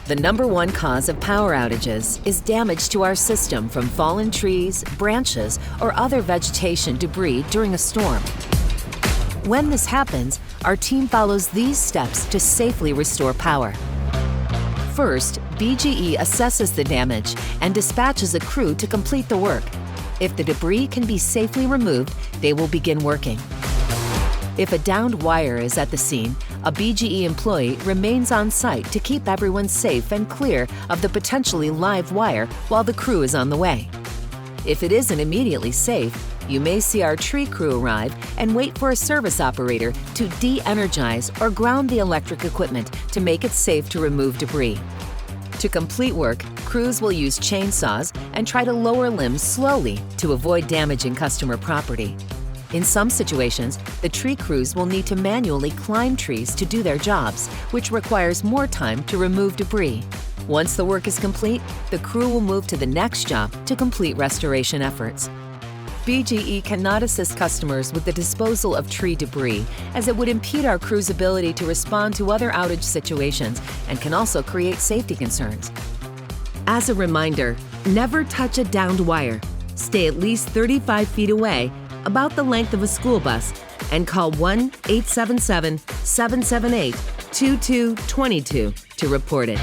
The #1 cause of power outages is damage to our system from fallen trees, branches, or other vegetation debris during a storm. When this happens, our team follows these steps to safely restore power. First, BGE assesses the damage and dispatches a crew to complete the work. If the debris can be safely removed, they will begin working. If a downed wire is at the scene, a BGE employee remains on site to keep everyone safe and clear of the potentially live wire while the crew is on the way. If it isn't immediately safe, you may see our tree crew arrive and wait for a service operator to de-energize or ground the electric equipment to make it safe to remove debris. To complete work, crews will use chainsaws and try to lower limbs slowly to avoid damaging customer property. In some situations, the tree crews will need to manually climb trees to do their jobs, which requires more time to remove debris. Once the work is complete, the crew will move to the next job to complete restoration efforts. BGE cannot assist customers with the disposal of tree debris, as it would impede our crew's ability to respond to other outage situations and can also create safety concerns. As a reminder, never touch a downed wire. Stay at least 35 feet away, about the length of a school bus, and call 1-877-778-2222 to report it.